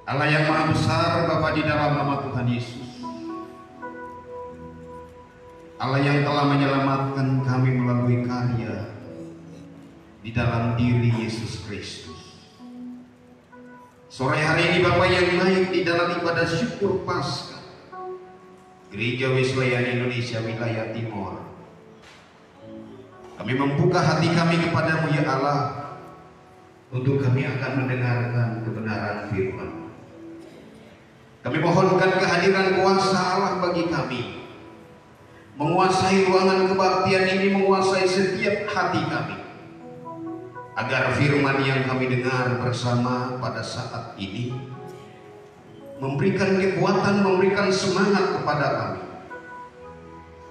Allah yang Maha Besar, Bapa, di dalam nama Tuhan Yesus, Allah yang telah menyelamatkan kami melalui karya di dalam diri Yesus Kristus. Sore hari ini Bapa yang naik di dalam ibadah syukur Paskah Gereja Wesleyan Indonesia wilayah Timur, kami membuka hati kami kepadamu ya Allah, untuk kami akan mendengarkan kebenaran firman. Kami mohonkan kehadiran kuasa Allah bagi kami, menguasai ruangan kebaktian ini, menguasai setiap hati kami, agar firman yang kami dengar bersama pada saat ini memberikan kekuatan, memberikan semangat kepada kami,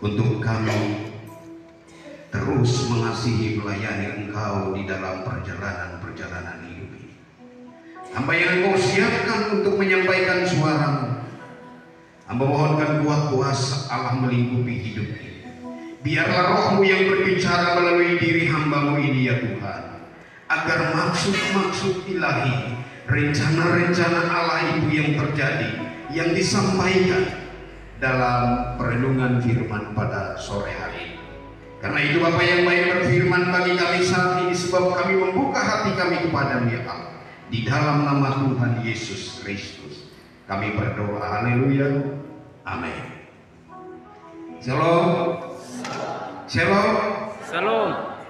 untuk kami terus mengasihi melayani Engkau di dalam perjalanan hidup ini. Hamba yang Engkau siapkan untuk menyampaikan suara-Mu, hamba mohonkan kuasa Allah melingkupi hidup ini. Biarlah Roh-Mu yang berbicara melalui diri hamba-Mu ini ya Tuhan, agar maksud-maksud ilahi, rencana-rencana Allah itu yang terjadi, yang disampaikan dalam perenungan firman pada sore hari ini. Karena itu Bapa yang baik, berfirman bagi kami saat ini, sebab kami membuka hati kami kepada-Mu ya Allah. Di dalam nama Tuhan Yesus Kristus kami berdoa, haleluya, amin. Shalom. Shalom. Shalom.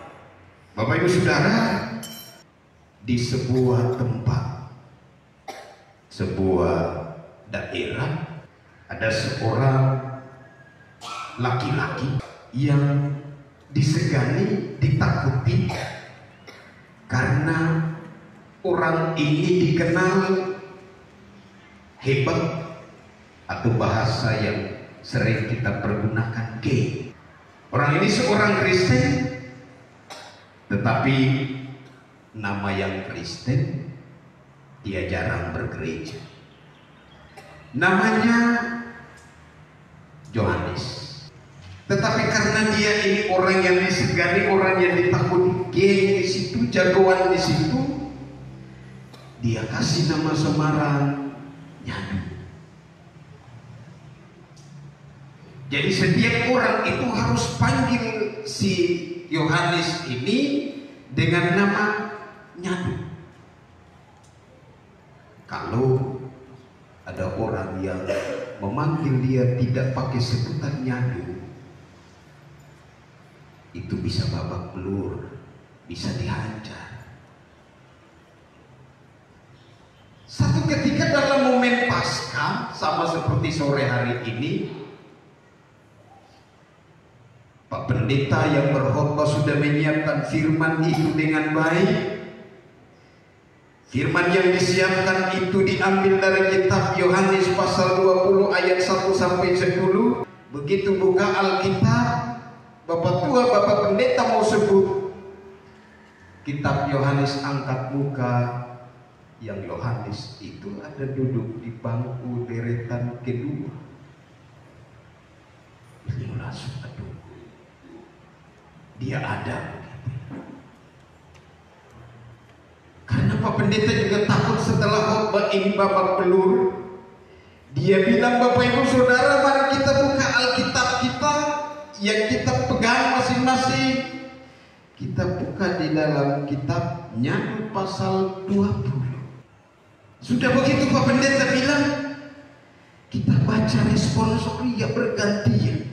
Bapak Ibu Saudara, di sebuah tempat, sebuah daerah, ada seorang laki-laki yang disegani, ditakuti, karena orang ini dikenal hebat, atau bahasa yang sering kita pergunakan, gay. Orang ini seorang Kristen, tetapi nama yang Kristen, dia jarang bergereja. Namanya Yohanes. Tetapi karena dia ini orang yang disegani, orang yang ditakuti, geng di situ, jagoan di situ, dia kasih nama samaran Nyadu. Jadi setiap orang itu harus panggil si Yohanes ini dengan nama Nyadu. Kalau ada orang yang memanggil dia tidak pakai sebutan Nyadu, itu bisa babak belur, bisa dihajar. Satu ketika dalam momen Paskah, sama seperti sore hari ini, Pak Pendeta yang berkhotbah sudah menyiapkan firman itu dengan baik. Firman yang disiapkan itu diambil dari kitab Yohanes pasal 20 ayat 1 sampai 10. Begitu buka Alkitab, Bapak Tua, Bapak Pendeta mau sebut kitab Yohanes, angkat muka, yang Yohanes itu ada duduk di bangku deretan kedua. Beliau langsung, aduh, dia ada. Karena Pak Pendeta juga takut setelah khotbah ini babak belur. Dia bilang, Bapak Ibu Saudara, mari kita buka Alkitab kita yang kita pegang masing-masing. Kita buka di dalam kitab Nyadu pasal 20. Sudah begitu Pak Pendeta bilang, kita baca responsoria bergantian.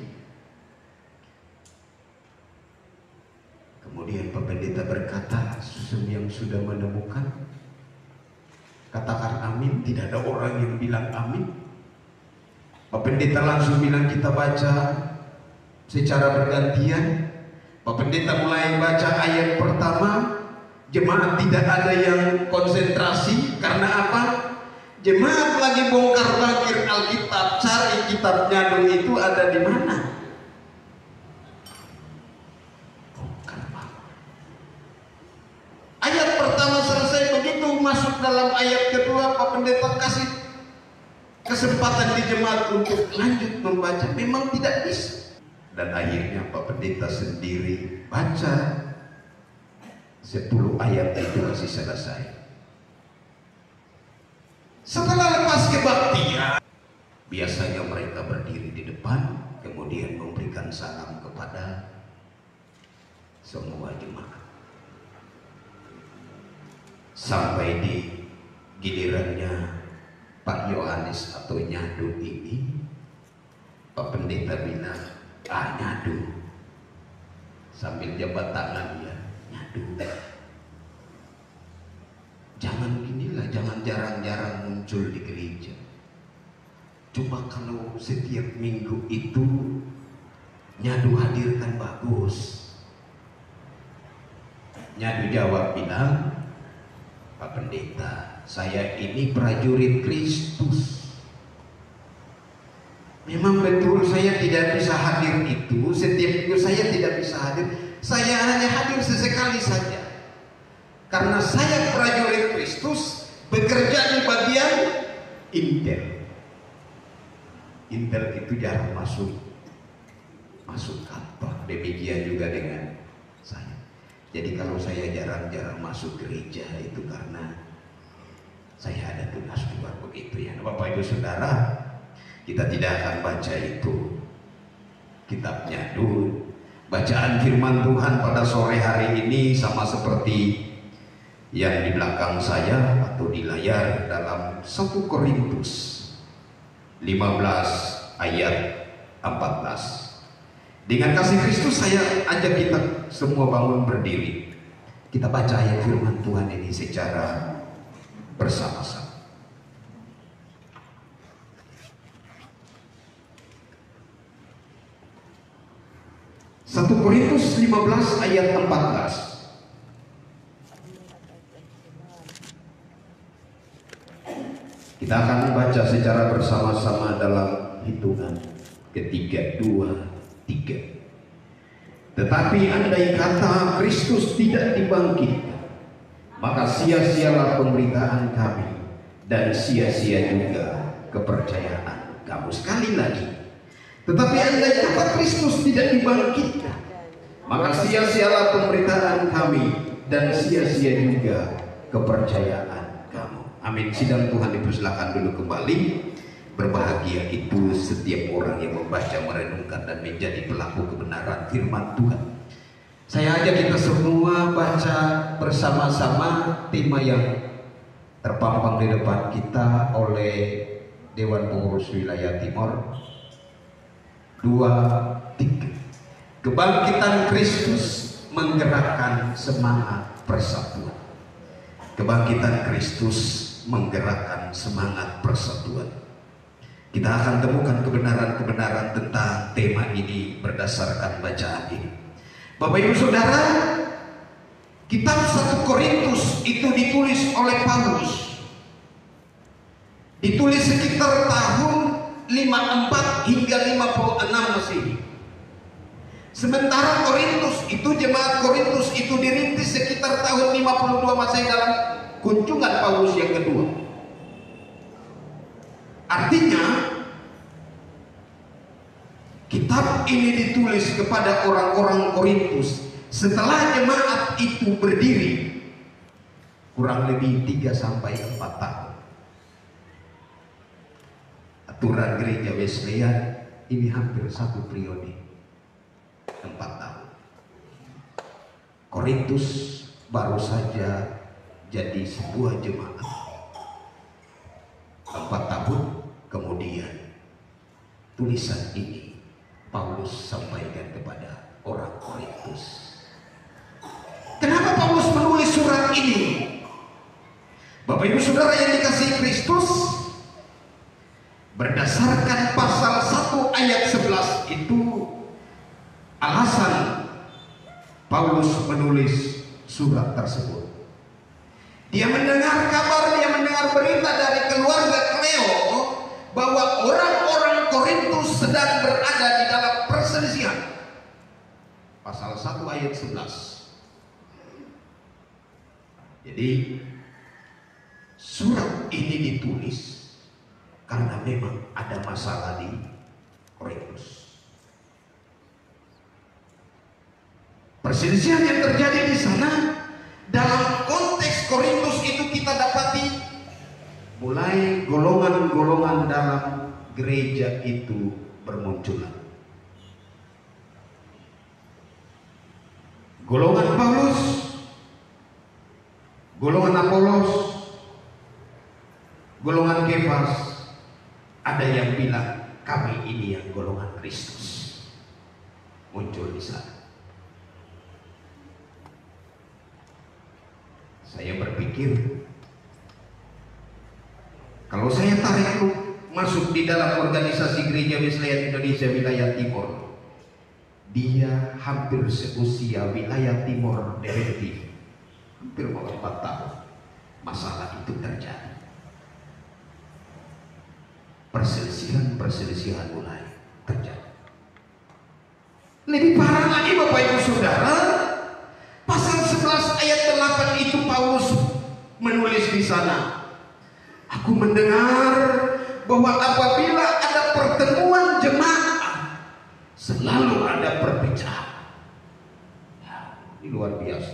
Kemudian Pak Pendeta berkata, yang sudah menemukan, katakan amin. Tidak ada orang yang bilang amin. Pak Pendeta langsung bilang, kita baca secara bergantian. Pak Pendeta mulai baca ayat pertama. Jemaat tidak ada yang konsentrasi. Karena apa? Jemaat lagi bongkar bakir Alkitab, cari kitab Nyadu itu ada di mana. Ayat pertama selesai, begitu masuk dalam ayat kedua, Pak Pendeta kasih kesempatan di jemaat untuk lanjut membaca. Memang tidak bisa. Dan akhirnya Pak Pendeta sendiri baca 10 ayat itu masih selesai. Setelah kebaktian. Biasanya mereka berdiri di depan, kemudian memberikan salam kepada semua jemaat. Sampai di gilirannya Pak Yohanes atau Nyadu ini, Pak Pendeta bilang, Nyadu, sambil jabat tangan ya, Nyadu. Jangan inilah, jangan jarang-jarang muncul di gereja. Coba kalau setiap minggu itu Nyadu hadirkan bagus. Nyadu jawab bilang, Pak Pendeta, saya ini prajurit Kristus. Memang betul saya tidak bisa hadir itu, setiap minggu saya tidak bisa hadir. Saya hanya hadir sesekali saja. Karena saya prajurit Kristus, bekerja di bagian intel. Intel itu jarang masuk kantor. Demikian juga dengan saya. Jadi kalau saya jarang-jarang masuk gereja itu karena saya ada tugas luar begitu ya. Bapak Ibu Saudara, kita tidak akan baca itu kitabnya dulu. Bacaan firman Tuhan pada sore hari ini sama seperti yang di belakang saya atau di layar dalam 1 Korintus 15 ayat 14. Dengan kasih Kristus saya ajak kita semua bangun berdiri. Kita baca ayat firman Tuhan ini secara bersama-sama. Satu Korintus 15 ayat 14. Kita akan membaca secara bersama-sama dalam hitungan ketiga, 2, 3. Tetapi andai kata Kristus tidak dibangkitkan, maka sia-sialah pemberitaan kami dan sia-sia juga kepercayaan kamu. Sekali lagi, tetapi andai kata Kristus tidak dibangkitkan, maka sia-sialah pemberitaan kami dan sia-sia juga kepercayaan kamu. Amin. Sidang Tuhan dipersilakan dulu kembali. Berbahagia itu setiap orang yang membaca, merenungkan dan menjadi pelaku kebenaran firman Tuhan. Saya ajak kita semua baca bersama-sama tema yang terpampang di depan kita oleh Dewan Pengurus Wilayah Timor. 2, 3. Kebangkitan Kristus menggerakkan semangat persatuan. Kebangkitan Kristus menggerakkan semangat persatuan. Kita akan temukan kebenaran-kebenaran tentang tema ini berdasarkan bacaan ini. Bapak Ibu Saudara, kitab 1 Korintus itu ditulis oleh Paulus. Ditulis sekitar tahun 54 hingga 56 Masehi. Sementara jemaat Korintus itu dirintis sekitar tahun 52 Masehi dalam kunjungan Paulus yang kedua. Artinya kitab ini ditulis kepada orang-orang Korintus setelah jemaat itu berdiri kurang lebih 3-4 tahun. Aturan gereja Wesleyan ini hampir 1 periode, 4 tahun. Korintus baru saja jadi sebuah jemaat 4 tahun kemudian tulisan ini Paulus sampaikan kepada orang Korintus. Kenapa Paulus menulis surat ini? Bapak Ibu Saudara yang dikasihi Kristus, berdasarkan pasal 1 ayat 11 itu alasan Paulus menulis surat tersebut. Dia mendengar kabar, dia mendengar berita dari keluarga Kleo bahwa orang-orang Korintus sedang berada di dalam perselisihan. Pasal 1 ayat 11. Jadi surat ini ditulis karena memang ada masalah di Korintus. Perselisihan yang terjadi di sana dalam konteks Korintus itu kita dapati mulai mulai golongan-golongan dalam gereja itu bermunculan. Golongan Paulus, golongan Apolos, golongan Kefas. Ada yang bilang kami ini yang golongan Kristus. Muncul di sana. Saya berpikir, kalau saya tarik masuk di dalam organisasi Gereja Wesleyan Indonesia wilayah Timur, dia hampir seusia wilayah Timur definitif, hampir 4 tahun masalah itu terjadi. Perselisihan mulai terjadi. Lebih parah lagi Bapak Ibu Saudara, pasal 11 ayat 8 itu Paulus menulis di sana, aku mendengar bahwa apabila ada pertemuan jemaat selalu ada perpecahan. Ya, ini luar biasa.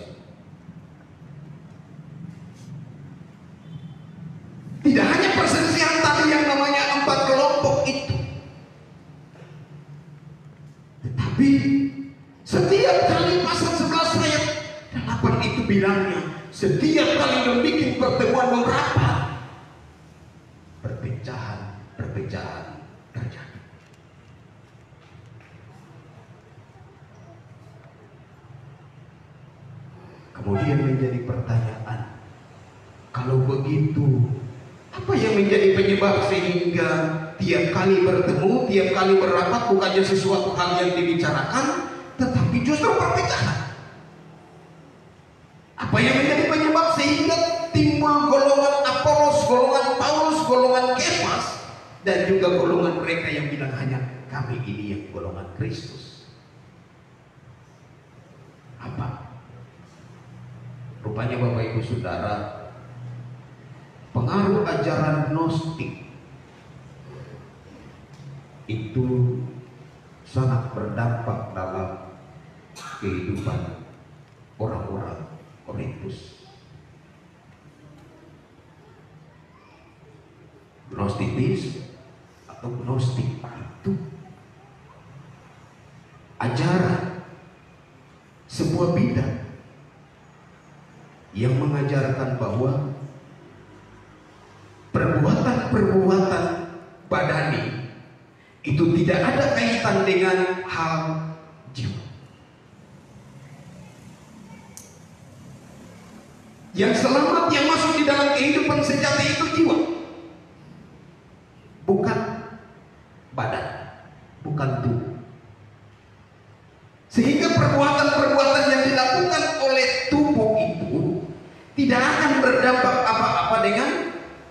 Tidak hanya perselisihan tadi yang namanya 4 kelompok itu, tetapi setiap kali pasal 11 ayat 8 itu bilangnya, setiap kali membuat pertemuan merapat, perpecahan terjadi. Kemudian menjadi pertanyaan, kalau begitu, apa yang menjadi penyebab sehingga tiap kali bertemu, tiap kali berapat bukannya sesuatu hal yang dibicarakan, tetapi justru perpecahan? Apa yang menjadi penyebab sehingga timbul golongan Apolos, golongan Paulus, golongan Kefas, dan juga golongan mereka yang bilang hanya kami ini yang golongan Kristus? Apa? Rupanya Bapak Ibu Saudara, pengaruh ajaran Gnostik itu sangat berdampak dalam kehidupan orang-orang Korintus. Gnostitis atau Gnostik itu ajaran sebuah bidang yang mengajarkan bahwa perbuatan-perbuatan badani itu tidak ada kaitan dengan hal jiwa. Yang selamat, yang masuk di dalam kehidupan sejati itu jiwa, bukan badan, bukan tubuh. Sehingga perbuatan-perbuatan yang dilakukan oleh tubuh itu tidak akan berdampak apa-apa dengan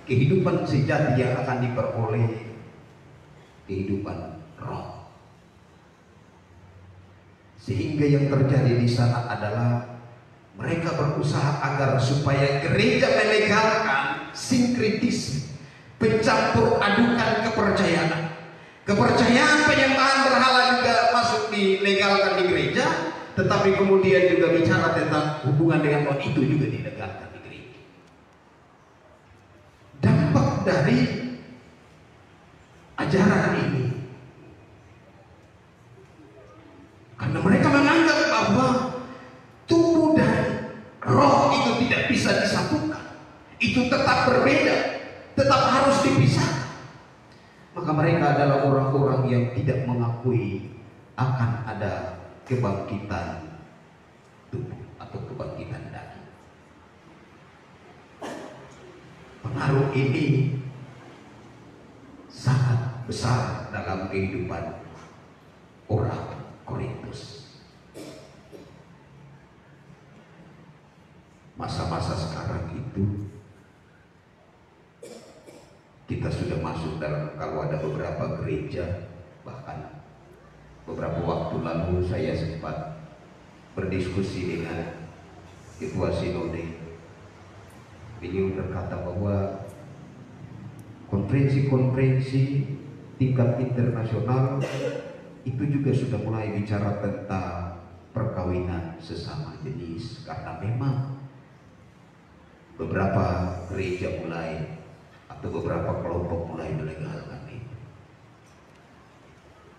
kehidupan sejati yang akan diperoleh kehidupan roh. Sehingga yang terjadi di sana adalah mereka berusaha agar supaya gereja melegalkan sinkretisme, pencampur adukan kepercayaan. Kepercayaan penyembahan berhala juga masuk dilegalkan di gereja, tetapi kemudian juga bicara tentang hubungan dengan Tuhan itu juga dilegalkan di gereja. Dampak dari ajaran ini, karena mereka menganggap bahwa tubuh dan roh itu tidak bisa disatukan, itu tetap berbeda, tetap harus dipisahkan. Maka mereka adalah orang-orang yang tidak mengakui akan ada kebangkitan tubuh atau kebangkitan daging. Pengaruh ini sangat besar dalam kehidupan orang Korintus. Masa-masa sekarang itu kita sudah masuk dalam, kalau ada beberapa gereja, bahkan beberapa waktu lalu saya sempat berdiskusi dengan ketua sinode. Beliau berkata bahwa konferensi-konferensi tingkat internasional itu juga sudah mulai bicara tentang perkawinan sesama jenis, karena memang beberapa gereja mulai atau beberapa kelompok mulai melegalkan itu.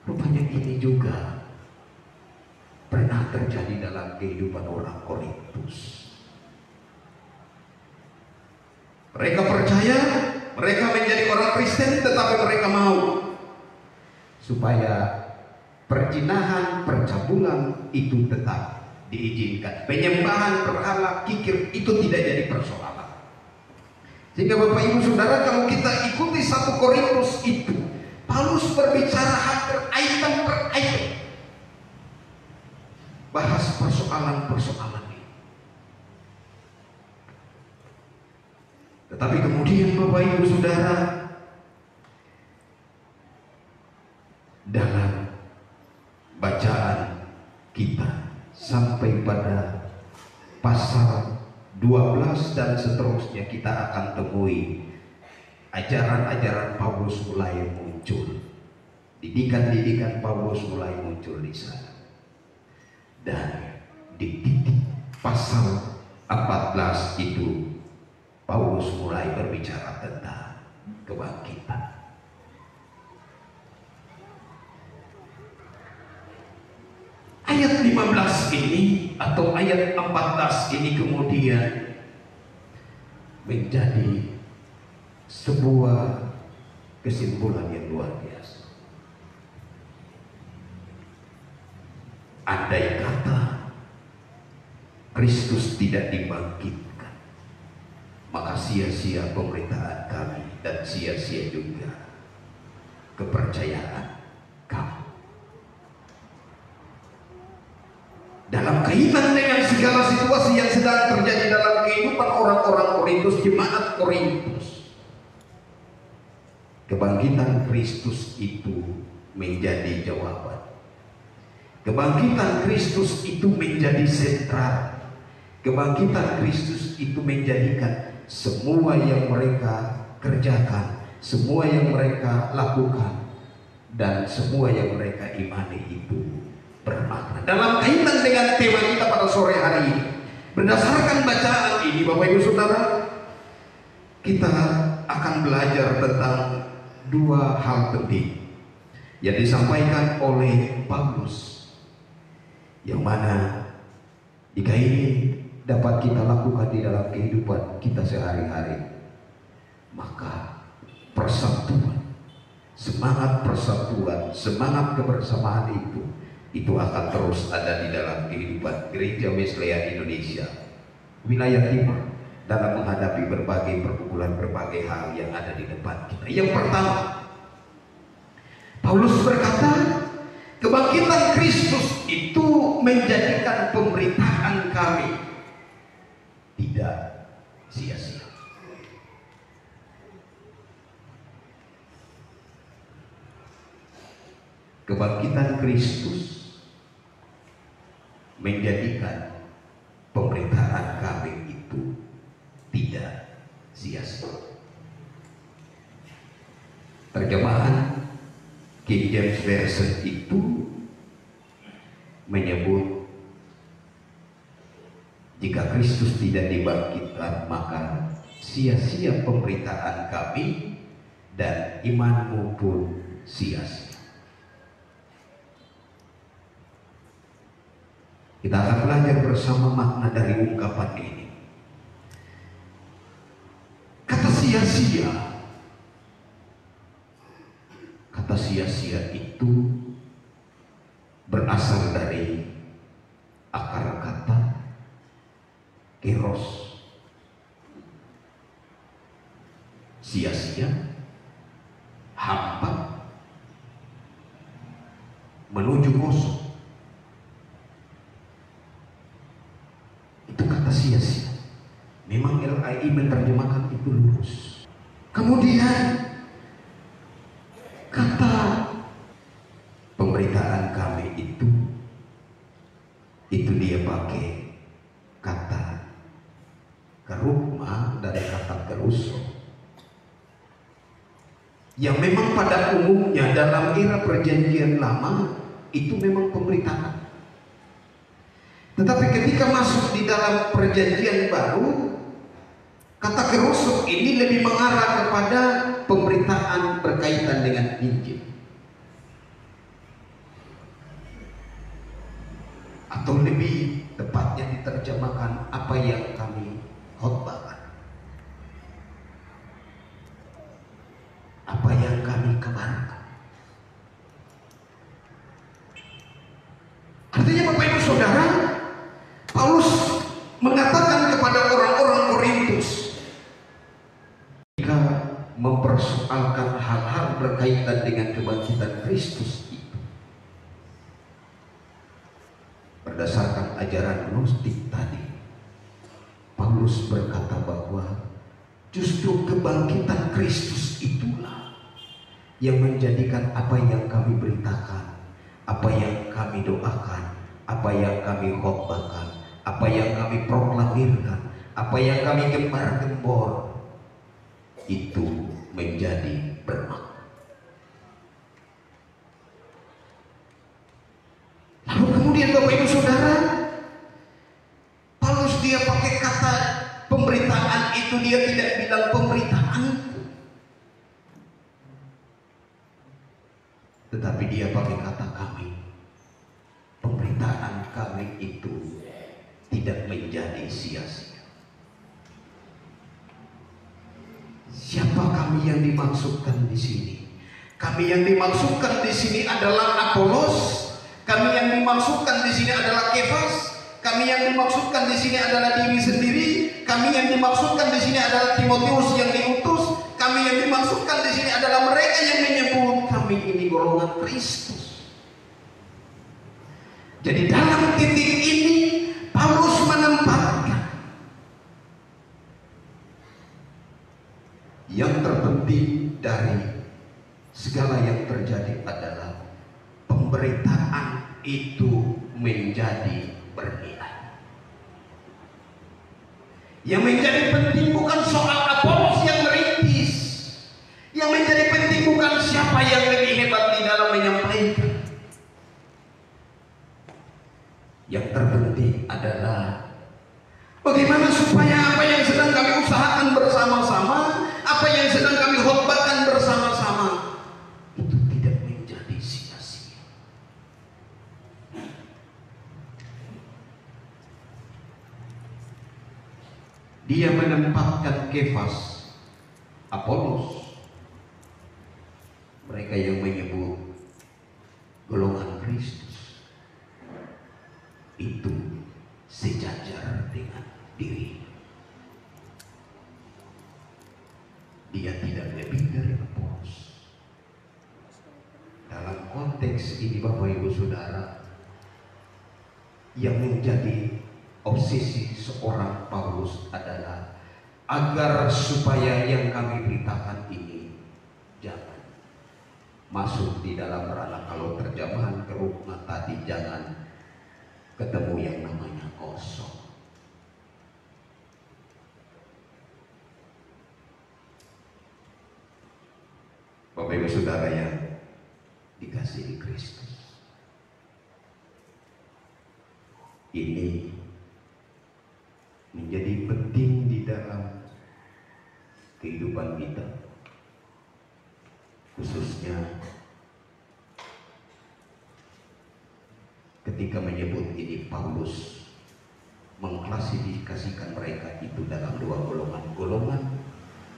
Rupanya ini juga pernah terjadi dalam kehidupan orang Korintus. Mereka percaya, mereka menjadi orang Kristen, tetapi mereka mau supaya perzinahan, percabulan itu tetap diizinkan. Penyembahan berhala, kikir itu tidak jadi persoalan. Sehingga Bapak Ibu Saudara, kalau kita ikuti 1 Korintus itu, Paulus berbicara hampir item per item, bahas persoalan-persoalan ini. Tetapi kemudian Bapak Ibu Saudara, dalam bacaan kita sampai pada pasal 12 dan seterusnya, kita akan temui ajaran-ajaran Paulus mulai muncul. Didikan-didikan Paulus mulai muncul di sana. Dan di titik pasal 14 itu Paulus mulai berbicara tentang kebangkitan. Ayat 15 ini atau ayat 14 ini kemudian menjadi sebuah kesimpulan yang luar biasa. Andai kata Kristus tidak dibangkitkan, maka sia-sia pemberitaan kami dan sia-sia juga kepercayaan kamu. Dalam kaitan dengan segala situasi yang sedang terjadi dalam kehidupan orang-orang Korintus, jemaat Korintus, kebangkitan Kristus itu menjadi jawaban. Kebangkitan Kristus itu menjadi sentral. Kebangkitan Kristus itu menjadikan semua yang mereka kerjakan, semua yang mereka lakukan, dan semua yang mereka imani itu bermakna. Dalam kaitan dengan tema kita pada sore hari ini, berdasarkan bacaan ini Bapak Ibu Saudara, kita akan belajar tentang dua hal penting yang disampaikan oleh Paulus, yang mana jika ini dapat kita lakukan di dalam kehidupan kita sehari-hari, maka persatuan, semangat persatuan, semangat kebersamaan itu akan terus ada di dalam kehidupan Gereja Wesleyan Indonesia wilayah timur dalam menghadapi berbagai pergumulan, berbagai hal yang ada di depan kita. Yang pertama, Paulus berkata, kebangkitan Kristus itu menjadikan pemberitaan kami tidak sia-sia. Kebangkitan Kristus menjadikan pemberitaan kami itu tidak sia-sia. Terjemahan King James Version itu menyebut, jika Kristus tidak dibangkitkan, maka sia-sia pemberitaan kami dan imanmu pun sia-sia. Kita akan belajar bersama makna dari ungkapan ini. Kata sia-sia, kata sia-sia itu berasal dari akar kata keros. Sia-sia, hampa, menuju kosong. Itu kata sia-sia. Memang LAI menerjemahkan itu lurus. Kemudian kata pemberitaan kami itu dia pakai kata kerukma dari kata keruso, yang memang pada umumnya dalam era perjanjian lama itu memang pemberitaan. Tetapi ketika masuk di dalam perjanjian baru, Kata kerusuk ini lebih mengarah kepada pemberitaan berkaitan dengan Injil, atau lebih tepatnya diterjemahkan apa yang kami khotbahkan, apa yang kami kabarkan. Artinya Bapak Ibu Saudara, Paulus mengatakan kepada orang-orang Korintus, jika mempersoalkan hal-hal berkaitan dengan kebangkitan Kristus itu, berdasarkan ajaran Gnostik tadi, Paulus berkata bahwa justru kebangkitan Kristus itulah yang menjadikan apa yang kami beritakan, apa yang kami doakan, apa yang kami khotbahkan, apa yang kami proklamirkan, apa yang kami gembar-gembor, itu menjadi bermakna. Lalu kemudian Bapak Ibu Saudara, Paulus dia pakai kata pemberitaan itu, dia tidak bilang pemberitaan itu, tetapi dia pakai kata kami. Pemberitaan kami itu tidak menjadi sia-sia. Siapa kami yang dimaksudkan di sini? Kami yang dimaksudkan di sini adalah Apolos. Kami yang dimaksudkan di sini adalah Kefas. Kami yang dimaksudkan di sini adalah diri sendiri. Kami yang dimaksudkan di sini adalah Timotius yang diutus. Kami yang dimaksudkan di sini adalah mereka yang menyebut kami ini golongan Kristus. Jadi dalam titik ini Paulus menempatkan yang terpenting dari segala yang terjadi adalah pemberitaan itu menjadi bernilai. Yang menjadi penting bukan soal Apolos yang merintis. Yang menjadi penting bukan siapa yang lebih hebat di dalam menyampaikan. Yang terpenting adalah bagaimana supaya apa yang sedang kami usahakan bersama-sama, apa yang sedang kami khotbahkan bersama-sama, itu tidak menjadi sia-sia. Dia menempatkan Kefas, Apolos, mereka yang menyebut golongan Kristus, itu sejajar dengan diri. Dia tidak lebih dari Apolos. Dalam konteks ini Bapak Ibu Saudara, yang menjadi obsesi seorang Paulus adalah agar supaya yang kami beritakan ini jangan masuk di dalam ranah, kalau terjemahan Kerugma tadi, jangan ketemu yang namanya kosong. Bapak Ibu Saudara yang dikasihi Kristus, ini menjadi penting di dalam kehidupan kita, khususnya ketika menyebut ini. Paulus mengklasifikasikan mereka itu dalam dua golongan. Golongan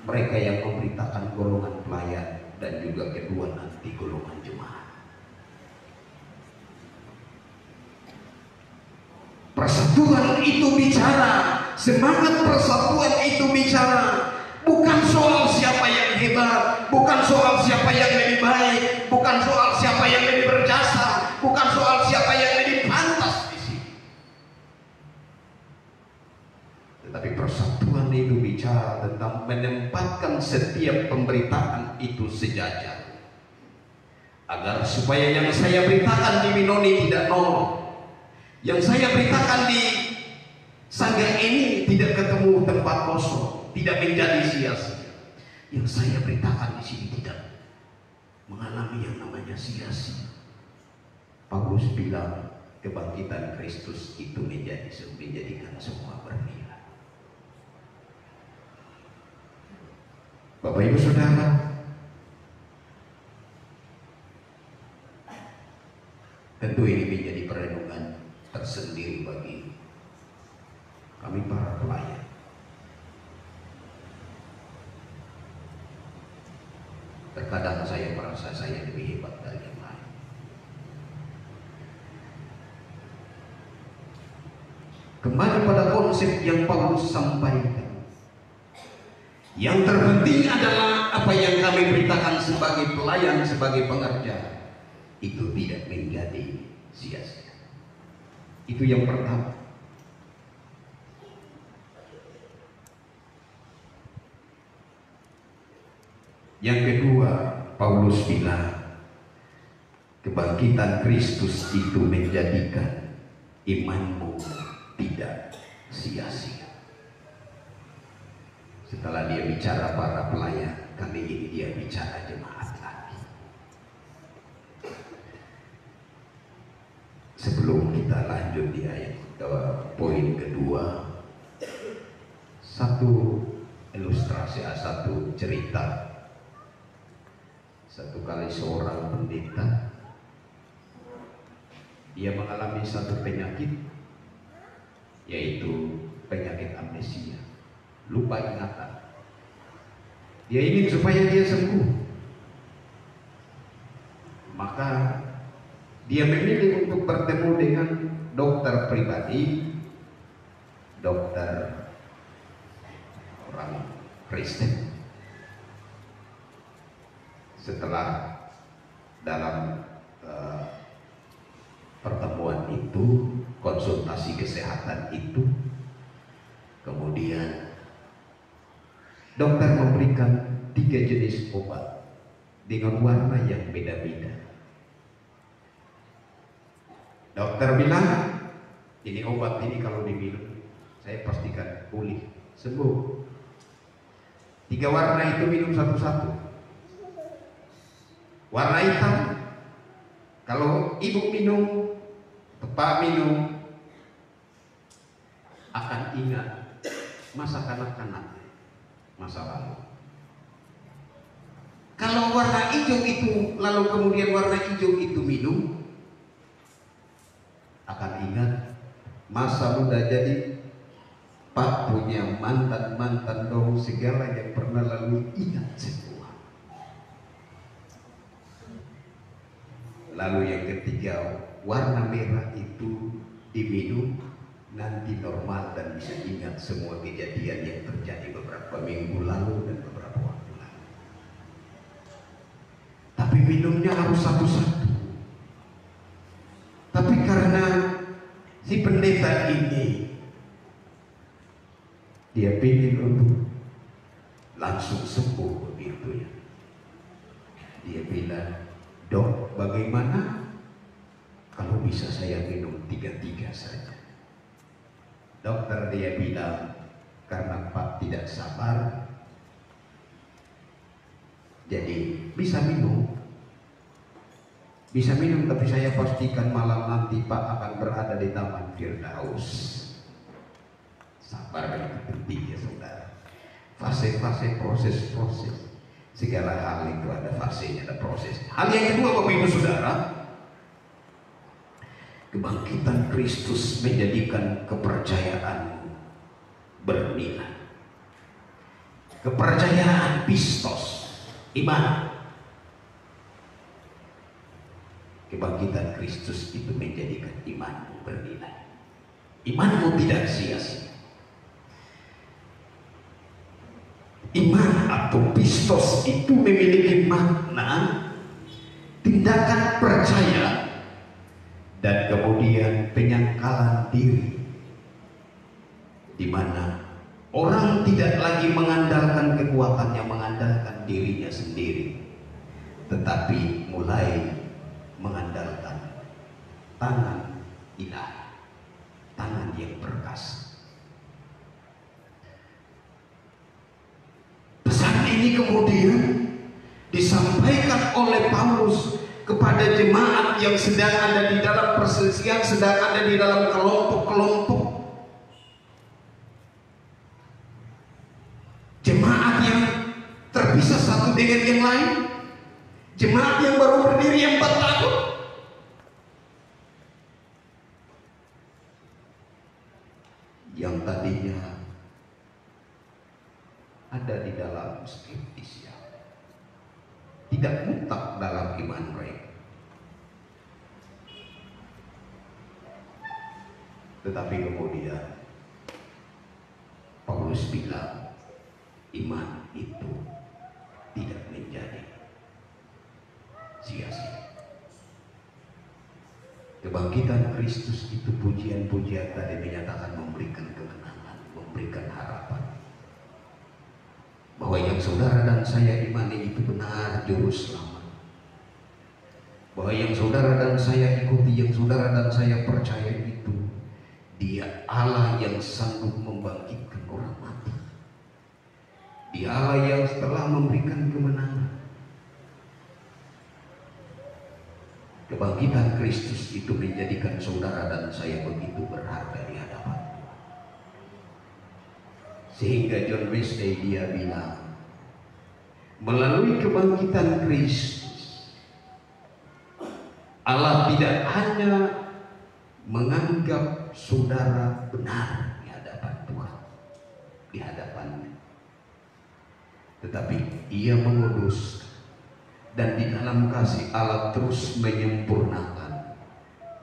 mereka yang memberitakan, golongan pelayan, dan juga kedua nanti golongan jemaat. Persatuan itu bicara, semangat persatuan itu bicara bukan soal siapa yang hebat, bukan soal siapa yang lebih baik, bukan soal siapa yang lebih berjasa, bukan soal siapa yang lebih pantas di sini. Tetapi persatuan itu bicara tentang menempatkan setiap pemberitaan itu sejajar, agar supaya yang saya beritakan di Minoni tidak nol, yang saya beritakan di Sangga ini tidak ketemu tempat kosong, tidak menjadi sia-sia. Yang saya beritakan di sini tidak mengalami yang namanya sia-sia. Paulus bilang kebangkitan Kristus itu menjadikan semua bernilai. Bapak Ibu Saudara, tentu ini menjadi perenungan tersendiri bagi kami para pelayan. Terkadang saya merasa saya lebih hebat dari yang lain. Kembali pada konsep yang Paulus sampaikan. Yang terpenting adalah apa yang kami beritakan sebagai pelayan, sebagai pengerja, itu tidak menjadi sia-sia. Itu yang pertama. Yang kedua, Paulus bilang kebangkitan Kristus itu menjadikan imanmu tidak sia-sia. Setelah dia bicara para pelayan, kali ini dia bicara jemaat lagi. Sebelum kita lanjut di ayat poin kedua, satu ilustrasi, satu cerita. Satu kali seorang pendeta, dia mengalami satu penyakit, yaitu penyakit amnesia, lupa ingatan. Dia ingin supaya dia sembuh, maka dia memilih untuk bertemu dengan dokter pribadi, dokter orang Kristen. Setelah dalam pertemuan itu, konsultasi kesehatan itu, kemudian dokter memberikan 3 jenis obat dengan warna yang beda-beda. Dokter bilang, ini obat ini kalau diminum, saya pastikan pulih, sembuh. 3 warna itu minum satu-satu. Warna hitam, kalau ibu minum, bapak minum, akan ingat masa kanak-kanak, masa lalu. Kalau warna hijau itu, lalu kemudian warna hijau itu minum, akan ingat masa muda. Jadi Pak punya mantan-mantan dong, segala yang pernah lalu ingat semua. Lalu yang ketiga, warna merah itu diminum, nanti normal dan bisa ingat semua kejadian yang terjadi beberapa minggu lalu dan beberapa waktu lalu. Tapi minumnya harus satu-satu. Tapi karena si pendeta ini, dia pilih untuk langsung sembuh begitu ya. Dia bilang, dok, bagaimana kalau bisa saya minum 3-3 saja? Dokter dia bilang, karena Pak tidak sabar, jadi bisa minum, tapi saya pastikan malam nanti Pak akan berada di Taman Firdaus. Sabar itu penting ya saudara. Fase-fase, proses-proses, segala hal itu ada fasenya, ada proses. Hal yang kedua, Bapak Ibu Saudara, kebangkitan Kristus menjadikan kepercayaan bernilai. Kepercayaan pistos, iman. Kebangkitan Kristus itu menjadikan imanmu bernilai. Imanmu tidak sia-sia. Iman atau pistos itu memiliki makna tindakan percaya dan kemudian penyangkalan diri, di mana orang tidak lagi mengandalkan kekuatannya, mengandalkan dirinya sendiri, tetapi mulai mengandalkan tangan ilahi, tangan yang perkasa. Ini kemudian disampaikan oleh Paulus kepada jemaat yang sedang ada di dalam perselisihan, sedang ada di dalam kelompok-kelompok. Jemaat yang terpisah dengan yang lain? Jemaat yang baru berdiri 4 tahun, yang tadinya ada di dalam skeptis, ya, tidak mutlak dalam iman mereka, tetapi kemudian Paulus bilang iman itu tidak menjadi sia-sia. Kebangkitan Kristus itu, pujian-pujian tadi menyatakan memberikan kemenangan, memberikan harapan bahwa yang saudara dan saya imani itu benar juru selamat, bahwa yang saudara dan saya ikuti, yang saudara dan saya percaya itu Dia Allah yang sanggup membangkitkan orang mati, Dia Allah yang telah memberikan kemenangan. Kebangkitan Kristus itu menjadikan saudara dan saya begitu berharga di hadapan Tuhan. Sehingga John Wesley dia bilang, melalui kebangkitan Kristus, Allah tidak hanya menganggap saudara benar di hadapan Tuhan, di hadapannya, tetapi Ia mengudus. Dan di dalam kasih Allah terus menyempurnakan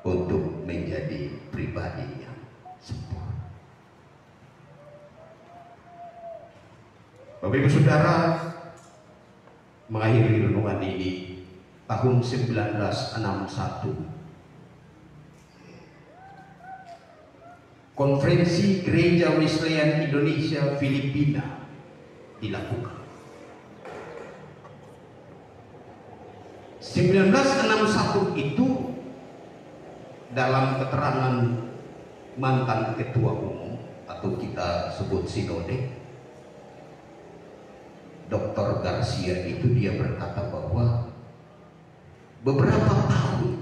untuk menjadi pribadi yang sempurna. Bapak Ibu Saudara, mengakhiri renungan ini tahun 1961, Konferensi Gereja Wesleyan Indonesia Filipina dilakukan. 1961 itu dalam keterangan mantan ketua umum atau kita sebut sinode, Dr. Garcia itu dia berkata bahwa beberapa tahun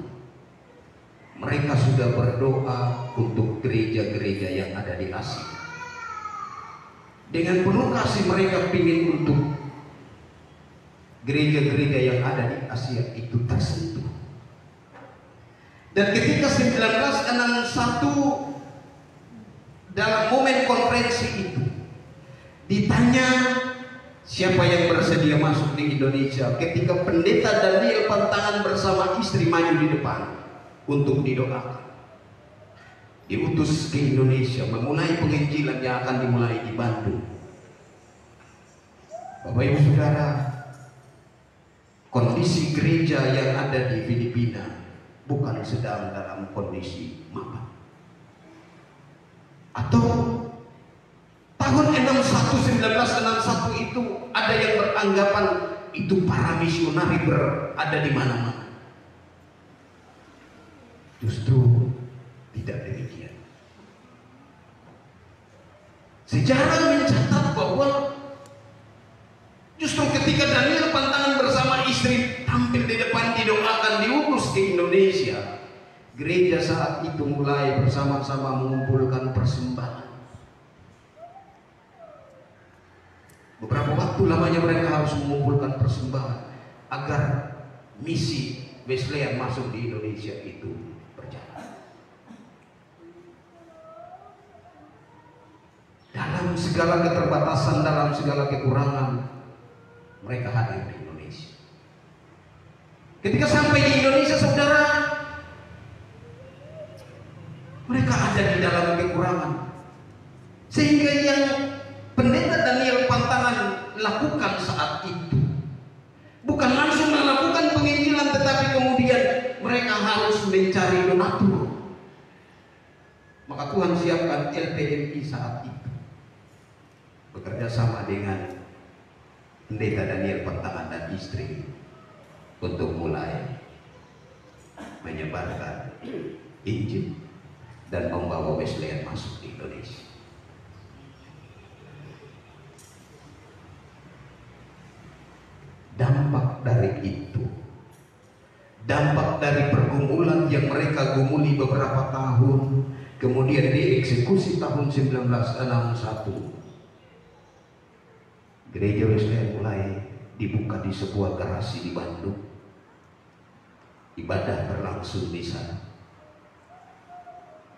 mereka sudah berdoa untuk gereja-gereja yang ada di Asia. Dengan penuh kasih mereka ingin untuk gereja-gereja yang ada di Asia itu tersentuh. Dan ketika 1961 dalam momen konferensi itu ditanya siapa yang bersedia masuk di Indonesia, ketika pendeta Daniel Pantangan bersama istri maju di depan untuk didoakan, diutus ke Indonesia memulai penginjilan yang akan dimulai di Bandung. Bapak Ibu Saudara, kondisi gereja yang ada di Filipina bukan sedang dalam kondisi mapan. Atau tahun 1961 itu ada yang beranggapan itu para misionari berada di mana-mana. Justru tidak demikian. Sejarah mencatat bahwa justru ketika Daniel Pantangan bersama istri tampil di depan didoakan diutus ke Indonesia, gereja saat itu mulai bersama-sama mengumpulkan persembahan. Beberapa waktu lamanya mereka harus mengumpulkan persembahan agar misi Wesleyan masuk di Indonesia itu berjalan. Dalam segala keterbatasan, dalam segala kekurangan, mereka hadir di Indonesia. Ketika sampai di Indonesia, saudara, mereka ada di dalam kekurangan, sehingga yang pendeta Daniel Pantangan lakukan saat itu bukan langsung melakukan penginjilan, tetapi kemudian mereka harus mencari donatur. Maka Tuhan siapkan LPMI saat itu bekerja sama dengan pendeta Daniel Pantangan dan istri untuk mulai menyebarkan Injil dan membawa Wesleyan masuk di Indonesia. Dampak dari itu, dampak dari pergumulan yang mereka gumuli beberapa tahun, kemudian dieksekusi tahun 1961, gereja Wesleyan mulai dibuka di sebuah garasi di Bandung. Ibadah berlangsung di sana.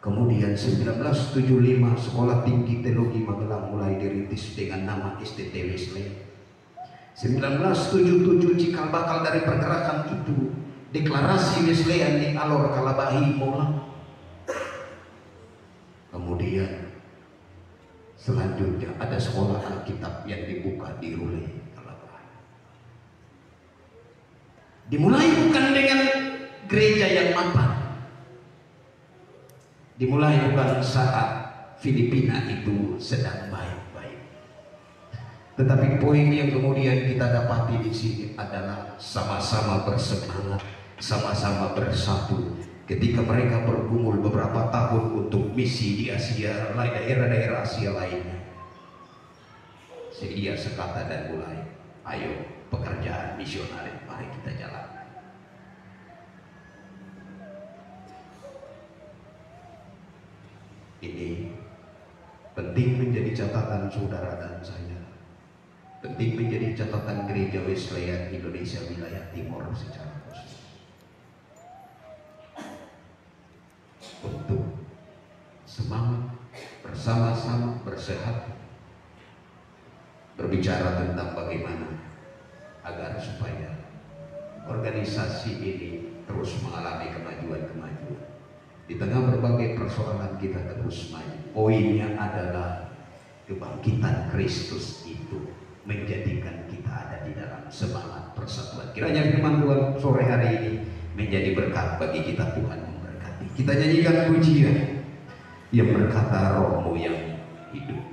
Kemudian 1975 Sekolah Tinggi Teologi Magelang mulai dirintis dengan nama STT Wesleyan. 1977 cikal bakal dari pergerakan itu, deklarasi Wesleyan di Alor Kalabahi mulai. Kemudian selanjutnya ada sekolah Alkitab yang dibuka di Rule Kalabahi. Dimulai bukan dengan gereja yang mapan. Dimulai bukan saat Filipina itu sedang baik-baik. Tetapi poin yang kemudian kita dapati di sini adalah sama-sama bersemangat, sama-sama bersatu. Ketika mereka bergumul beberapa tahun untuk misi di Asia, daerah-daerah Asia lainnya. Sedia sekata dan mulai, ayo pekerjaan misionaris, mari kita jalankan. Ini penting menjadi catatan saudara dan saya, penting menjadi catatan Gereja Wesleyan Indonesia wilayah Timur secara khusus, untuk semangat bersama-sama bersehat berbicara tentang bagaimana agar supaya organisasi ini terus mengalami kemajuan-kemajuan. Di tengah berbagai persoalan kita terus maju. Poinnya adalah kebangkitan Kristus itu menjadikan kita ada di dalam semangat persatuan. Kiranya firman Tuhan sore hari ini menjadi berkat bagi kita. Tuhan memberkati. Kita nyanyikan pujian yang berkata, Rohmu yang hidup.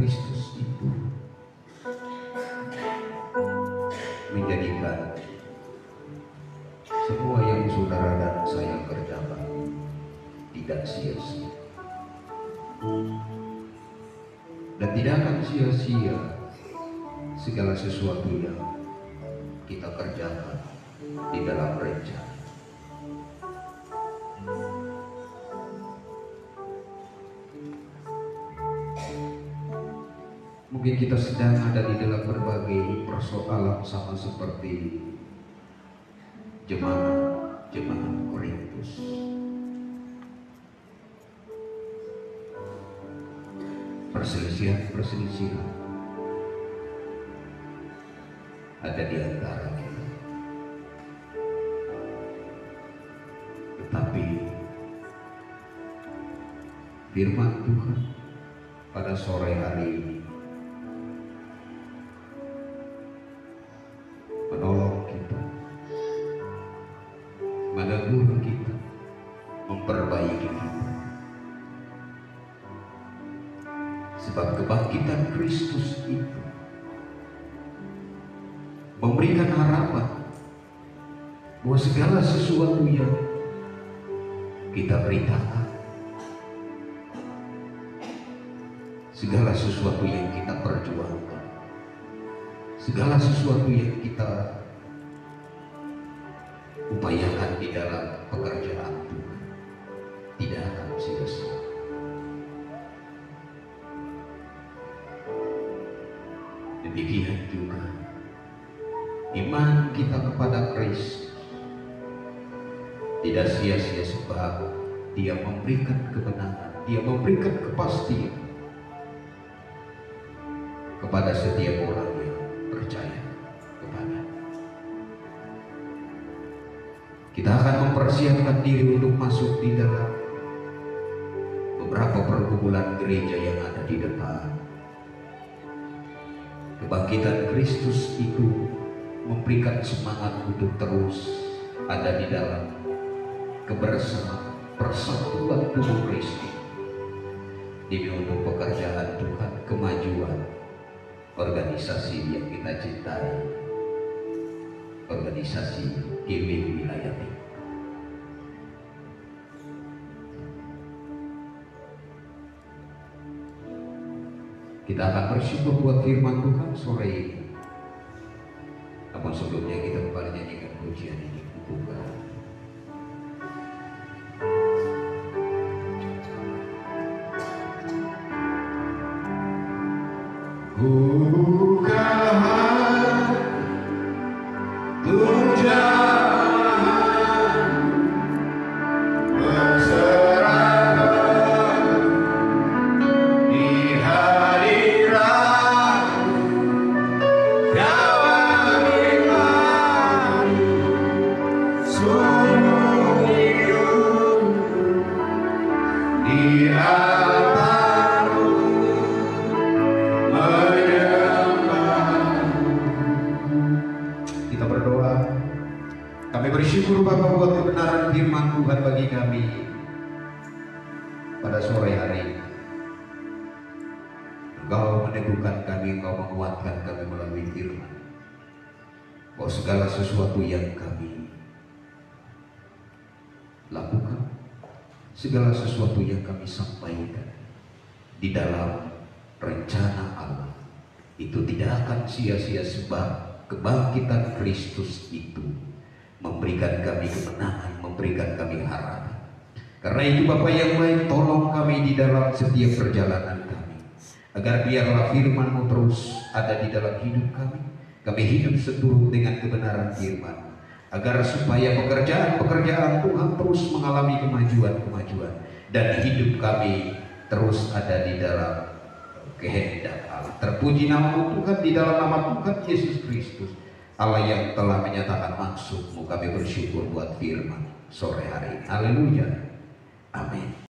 Kristus itu menjadikan semua yang saudara dan saya kerjakan tidak sia-sia. Dan tidak akan sia-sia segala sesuatu yang kita kerjakan di dalam rencana. Mungkin kita sedang ada di dalam berbagai persoalan sama seperti jemaat Korintus. Perselisihan ada di antara kita. Tetapi firman Tuhan pada sore hari ini menolong kita, menegur kita, memperbaiki kita. Sebab kebangkitan Kristus itu memberikan harapan bahwa segala sesuatu yang kita beritakan, segala sesuatu yang kita perjuangkan, segala sesuatu yang kita upayakan di dalam pekerjaan Tuhan tidak akan sia-sia. Demikian juga iman kita kepada Kristus tidak sia-sia, sebab Dia memberikan kebenaran, Dia memberikan kepastian kepada setiap orang yang percaya kepada. Kita akan mempersiapkan diri untuk masuk di dalam beberapa perkumpulan gereja yang ada di depan. Kebangkitan Kristus itu memberikan semangat untuk terus ada di dalam kebersamaan, persatuan tubuh Kristus demi untuk pekerjaan Tuhan, kemajuan organisasi yang kita cintai, organisasi GW Wilayah Timur. Kita akan bersyukur buat firman Tuhan sore ini. Namun sebelumnya kita kembali nyanyikan pujian ini. Bukan. Bukalah tunjangan berserah di hadirat dalam iman sungguh hidup di bersyukur Bapa buat kebenaran firman Tuhan bagi kami pada sore hari ini. Engkau meneguhkan kami, Engkau menguatkan kami melalui firman. Bahwa segala sesuatu yang kami lakukan, segala sesuatu yang kami sampaikan di dalam rencana Allah itu tidak akan sia-sia, sebab kebangkitan Kristus itu memberikan kami kemenangan, memberikan kami harapan. Karena itu Bapa yang baik, tolong kami di dalam setiap perjalanan kami, agar biarlah firman-Mu terus ada di dalam hidup kami. Kami hidup seturut dengan kebenaran firman, agar supaya pekerjaan-pekerjaan Tuhan terus mengalami kemajuan-kemajuan, dan hidup kami terus ada di dalam kehendak Allah. Terpuji nama Tuhan di dalam nama Tuhan Yesus Kristus, Allah yang telah menyatakan maksud-Mu. Kami bersyukur buat firman sore hari ini. Haleluya. Amin.